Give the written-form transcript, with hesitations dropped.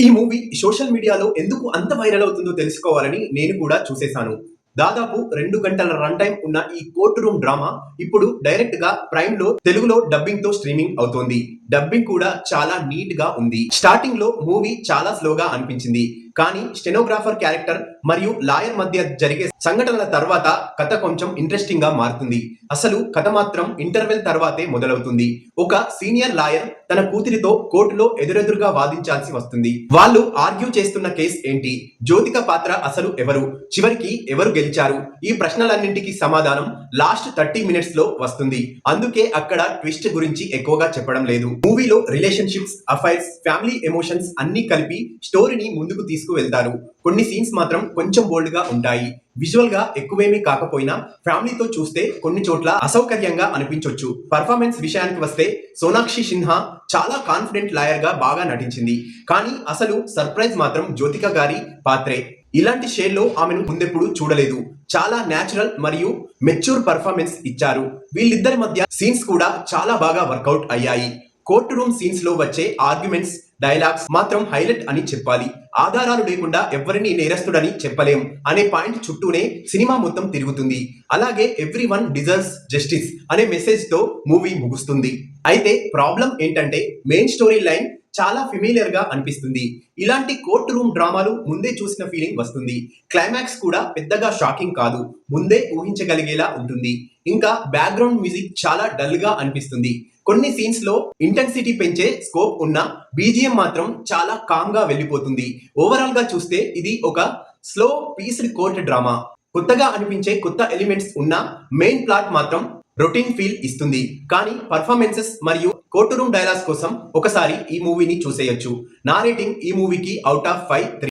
ఈ movie social మీడియాలో ఎందుకు అంత వైరల్ అవుతుందో తెలుసుకోవాలని నేను కూడా చూసేశాను. దాదాపు 2 గంటల రన్ టైం ఉన్న ఈ కోర్ట్ రూమ్ డ్రామా ఇప్పుడు డైరెక్ట్ గా ప్రైమ్ లో తెలుగులో డబ్బింగ్ తో స్ట్రీమింగ్ అవుతోంది. డబ్బింగ్ కూడా చాలా నీట్ గా ఉంది. స్టార్టింగ్ లో మూవీ చాలా స్లోగా అనిపించింది. కానీ స్టెనోగ్రాఫర్ క్యారెక్టర్ మరియు లాయర్ మధ్య జరిగే సంఘటనల తర్వాత కథ కొంచెం ఇంట్రెస్టింగ్ గా మారుతుంది. అసలు కథ మాత్రం ఇంటర్వెల్ తర్వాతే మొదలవుతుంది. ఒక సీనియర్ లాయర్ తన కూతురితో కోర్టులో ఎదురెదురుగా వాదించాల్సి వస్తుంది. వాళ్ళు ఆర్గ్యూ చేస్తున్న కేస్ ఏంటి, జ్యోతిక పాత్ర అసలు ఎవరు, చివరికి ఎవరు గెలిచారు, ఈ ప్రశ్నలన్నింటికి సమాధానం లాస్ట్ 30 మినిట్స్ లో వస్తుంది. అందుకే అక్కడ ట్విస్ట్ గురించి ఎక్కువగా చెప్పడం లేదు. మూవీలో రిలేషన్షిప్స్, అఫైర్స్, ఫ్యామిలీ ఎమోషన్స్ అన్ని కలిపి స్టోరీని ముందుకు తీసుకువెళ్తారు. కొన్ని సీన్స్ మాత్రం కొంచెం బోల్డ్ గా ఉంటాయి. విజువల్ గా ఎక్కువేమీ కాకపోయినా ఫ్యామిలీతో చూస్తే కొన్ని చోట్ల అసౌకర్యంగా అనిపించొచ్చు. పర్ఫార్మెన్స్ విషయానికి వస్తే సోనాక్షి సిన్హా చాలా కాన్ఫిడెంట్ లాయర్ గా బాగా నటించింది. కానీ అసలు సర్ప్రైజ్ మాత్రం జ్యోతిక గారి పాత్రే. ఇలాంటి షేడ్ లో ఆమెను ముందెప్పుడు చూడలేదు. చాలా న్యాచురల్ మరియు మెచ్యూర్ పర్ఫార్మెన్స్ ఇచ్చారు. వీళ్ళిద్దరి మధ్య సీన్స్ కూడా చాలా బాగా వర్కౌట్ అయ్యాయి. కోర్టు రూమ్ సీన్స్ లో వచ్చే ఆర్గ్యుమెంట్స్, డైలాగ్స్ మాత్రం హైలైట్ అని చెప్పాలి. ఆధారాలు లేకుండా ఎవరిని నేరస్తుడని చెప్పలేం అనే పాయింట్ చుట్టూనే సినిమా మొత్తం తిరుగుతుంది. అలాగే ఎవ్రీవన్ డిజర్వ్స్ జస్టిస్ అనే మెసేజ్ తో మూవీ ముగుస్తుంది. అయితే ప్రాబ్లం ఏంటంటే మెయిన్ స్టోరీ లైన్ చాలా ఫెమిలియర్ గా అనిపిస్తుంది. ఇలాంటి కోర్టు రూమ్ డ్రామాలు ముందే చూసిన ఫీలింగ్ వస్తుంది. క్లైమాక్స్ కూడా పెద్దగా షాకింగ్ కాదు, ముందే ఊహించగలిగేలా ఉంటుంది. ఇంకా బ్యాక్గ్రౌండ్ మ్యూజిక్ చాలా డల్ గా అనిపిస్తుంది. కొన్ని సీన్స్ లో ఇంటెన్సిటీ పెంచే స్కోప్ ఉన్న బీజిఎం మాత్రం చాలా కామ్ గా వెళ్ళిపోతుంది. ఓవరాల్ గా చూస్తే ఇది ఒక స్లో పీస్డ్ కోర్ట్ డ్రామా. కొత్తగా అనిపించే కొత్త ఎలిమెంట్స్ ఉన్న మెయిన్ ప్లాట్ మాత్రం రొటీన్ ఫీల్ ఇస్తుంది. కానీ పర్ఫార్మెన్సెస్ మరియు కోర్టు రూమ్ డైలాగ్స్ కోసం ఒకసారి ఈ మూవీని చూసేయొచ్చు. నా రేటింగ్ ఈ మూవీకి అవుట్ ఆఫ్ 5 3.